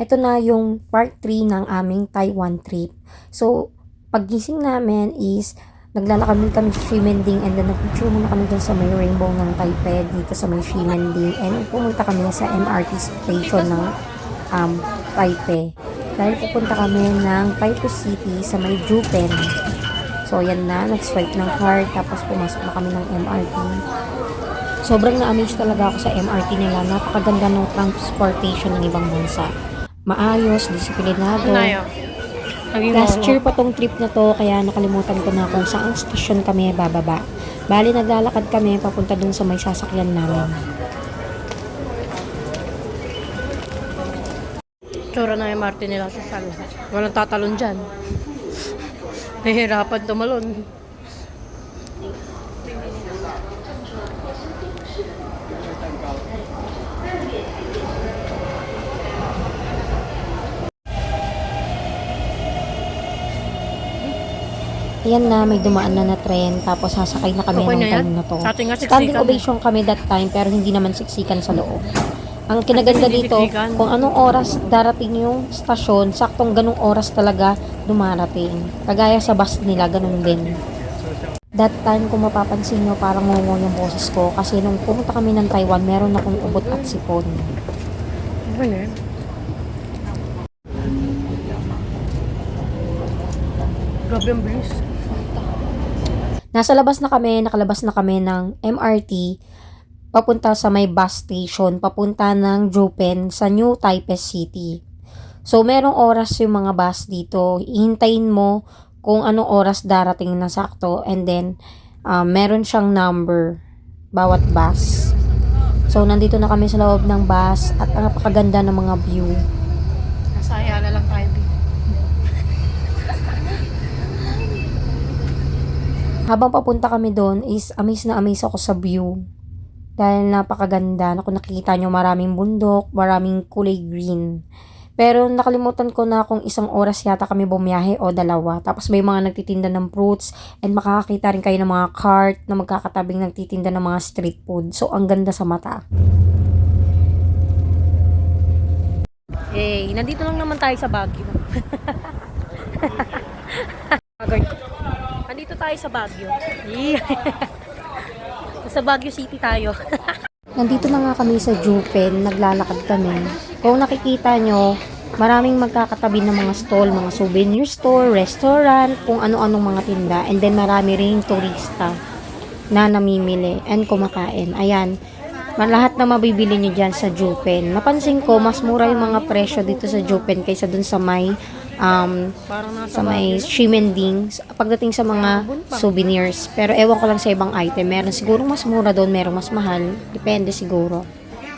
ito na yung part 3 ng aming Taiwan trip. So, paggising namin is naglalakad kami sa Ximending and then nagpicture muna kami dun sa may rainbow ng Taipei dito sa may Ximending and pumunta kami sa MRT station ng Taipei. Dahil pupunta kami ng Taipei City sa may Jupen. So, yan na. Nag-swipe ng card tapos pumasok na kami ng MRT. Sobrang na-amaze talaga ako sa MRT nila. Napakaganda ng transportation ng ibang bansa. Maayos, disiplinado. Last year pa tong trip na to, kaya nakalimutan ko na kung saan station kami bababa. Bali, naglalakad kami papunta dun sa may sasakyan namin. Tsura na yung MRT nila sa sala. Walang tatalon dyan. Nahihirapan tumalon. Ayan na, may dumaan na tren, tapos sasakay na kami Okay ng na yan? time na to. Sa atin nga Standing siksikan ovation kami that time, pero hindi naman siksikan sa loob. Ang kinaganda Hindi dito, siksikan. kung anong oras darating yung stasyon, saktong ganung oras talaga dumarating. Kagaya sa bus nila, ganun din. That time, kung mapapansin nyo, parang ngungo yung boses ko, kasi nung pumunta kami ng Taiwan, meron akong ubot at sipon. Okay na yan. Grabe ang bilis. Nasa labas na kami, nakalabas na kami ng MRT, papunta sa may bus station, papunta ng Jupen sa New Taipei City. So, merong oras yung mga bus dito. Ihintayin mo kung anong oras darating na sakto and then, meron siyang number bawat bus. So, nandito na kami sa loob ng bus at ang napakaganda ng mga view. Nasaya na lang tayo dito. Habang papunta kami doon is amaze na amaze ako sa view. Dahil napakaganda. Kung nakikita nyo, maraming bundok, maraming kulay green. Pero nakalimutan ko na kung isang oras yata kami bumiyahe o dalawa. Tapos may mga nagtitinda ng fruits and makakakita rin kayo ng mga cart na magkakatabing nagtitinda ng mga street food. So, ang ganda sa mata. Eh, nandito lang naman tayo sa Baguio. Nandito tayo sa Baguio. Sa Baguio City tayo. Nandito na nga kami sa Jupen, naglalakad kami. Kung nakikita nyo, maraming magkakatabi ng mga stall, mga souvenir store, restaurant, kung ano-anong mga tinda. And then marami rin turista na namimili and kumakain. Ayan, lahat na mabibili nyo dyan sa Jupen. Napansin ko, mas mura yung mga presyo dito sa Jupen kaysa dun sa may sa may Ximending pagdating sa mga souvenirs. Pero ewan ko lang sa ibang item. Meron siguro mas mura doon, meron mas mahal. Depende siguro.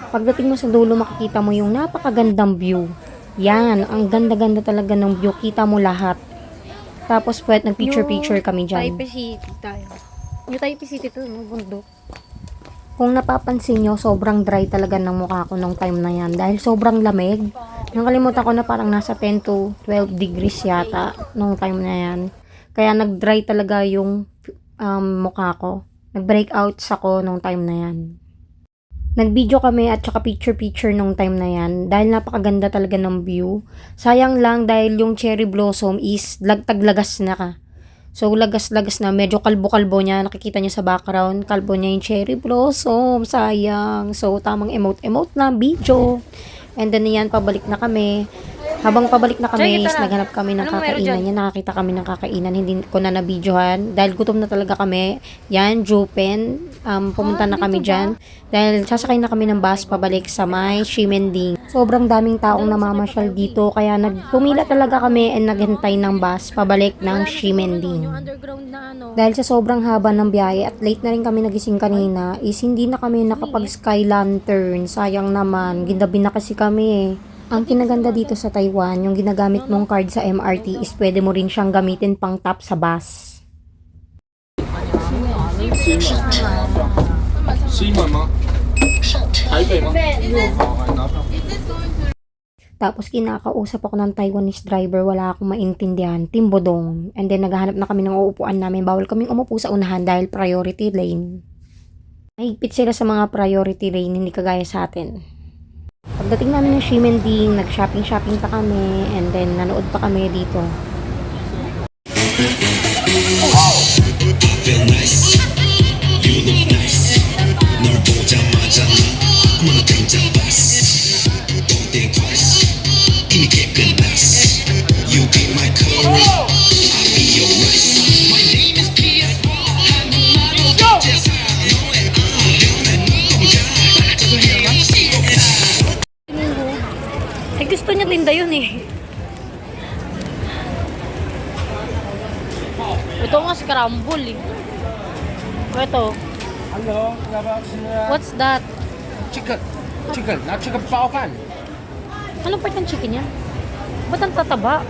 Pagdating mo sa dulo, makikita mo yung napakagandang view. Yan, ang ganda-ganda talaga ng view. Kita mo lahat. Tapos pwede nag-picture-picture kami dyan. Taipei City tayo. Yung Taipei City to, no, bundok. Kung napapansin nyo, sobrang dry talaga ng mukha ko nung time na yan. Dahil sobrang lamig. Nakalimutan ko na parang nasa 10 to 12 degrees yata nung time na yan. Kaya nag-dry talaga yung mukha ko. Nag-breakouts ako nung time na yan. Nag-video kami at saka picture-picture nung time na yan. Dahil napakaganda talaga ng view. Sayang lang dahil yung cherry blossom is taglagas na ka. So, lagas-lagas na. Medyo kalbo-kalbo niya. Nakikita niyo sa background. Kalbo niya yung cherry blossom. Sayang. So, tamang emote-emote na video. And then, yan, pabalik na kami. Habang pabalik na kami, naghanap kami ng kakainan. Yan, nakakita kami ng kakainan. Hindi ko na nabidyohan. Dahil gutom na talaga kami. Yan, Jupen. Pumunta na kami dyan. Dahil sasakay na kami ng bus pabalik sa may Ximending. Sobrang daming taong namamasyal dito. Kaya pumila talaga kami and naghintay ng bus pabalik ng Ximending. Dahil sa sobrang haba ng biyahe at late na rin kami nagising kanina, is hindi na kami nakapag sky lantern. Sayang naman. Gindabi na kasi kami eh. Ang kinaganda dito sa Taiwan, yung ginagamit mong card sa MRT is pwede mo rin siyang gamitin pang tap sa bus. 西门吗？台北吗？好，拿票。 Tapos kinakausap ako ng Taiwanese driver, wala akong maintindihan, timbodong. And then naghahanap na kami ng uupuan namin, bawal kaming umupo sa unahan dahil priority lane. Mahigpit sila sa mga priority lane, hindi kagaya sa atin. Pagdating namin ng Ximending, nag-shopping-shopping pa kami, and then nanood pa kami dito. feel nice. You look nice. 널 보자마자 꿈을 잡았어. Don't think twice. 이미 깨끗났어. You be my curry. I'll be your rice. My name is P.S. 한국말로 대사. 너의 아련한 눈동자. 맞춰서 헤어지고. Eh, gusto niya tinda yun eh. Ito nga scramble eh. Ito. Hello, What's that? chicken. Chicken, not chicken 包饭. Anong part ng chicken yan? Ba't ang tataba?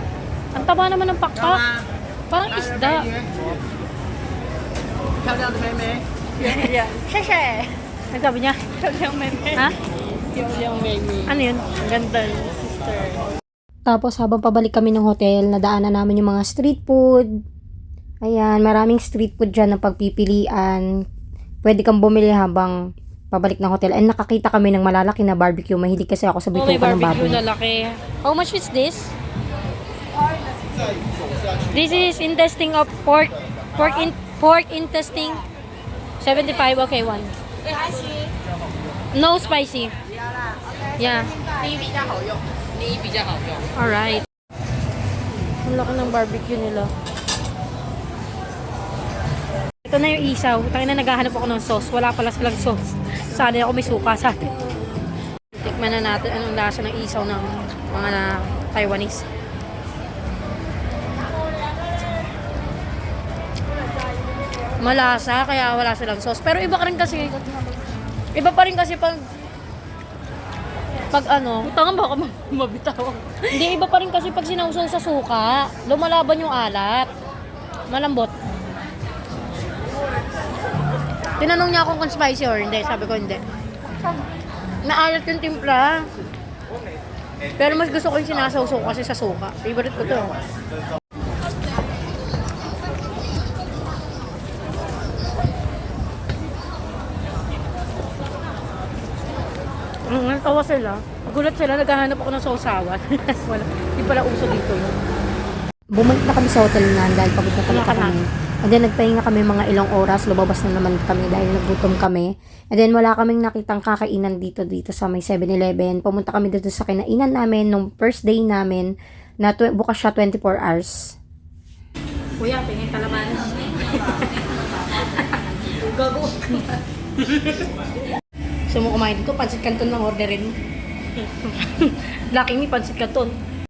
Ang taba naman ng pakpak. Parang isda. Sheshe! Ang sabi niya? Ha? Ano yun? Ang ganda, sister. Tapos habang pabalik kami ng hotel, nadaanan namin yung mga street food. Ayan, maraming street food dyan na pagpipilian. Pwede kang bumili habang pabalik ng hotel. And nakakita kami ng malalaki na barbecue. Mahilig kasi ako sa Oh, may bituka ng barbecue baboy. lalaki. How much is this? This is intestine of pork. Pork intestine. 75. Okay, one. No spicy. Yeah. Alright. Ang laki ng barbecue nila. Ito na yung isaw. Tangin na naghahanap ako ng sauce. Wala pala silang sauce. Sana ako may suka sa atin. Tikman na natin anong lasa ng isaw ng mga Taiwanese. Malasa, kaya wala silang sauce. Pero iba pa rin kasi pag ano, tangan baka mabitaw. Hindi, iba pa rin kasi pag sinausaw sa suka, lumalaban yung alat. Malambot. Tinanong niya ako kung spicy or hindi. Sabi ko hindi. Naalat yung timpla. Pero mas gusto ko yung sinasawsaw kasi sa suka. Favorite ko to. Natawa sila. Gulat sila. Naghahanap ako ng sausawan. Wala. Hindi pala uso dito yun. Bumalik na kami sa hotel na dahil pagod na talaga Wala ka na. kami. And then nagpahinga kami mga ilang oras, lumabas na naman kami dahil nagutom kami. And then wala kaming nakitang kakainan dito sa may 7-Eleven. Pumunta kami dito sa kinainan namin nung first day namin na bukas siya 24 hours. Kuya, tingin ka naman. Gago. Gusto mo kumain dito, pansit canton lang orderin. Laki ni pansit canton.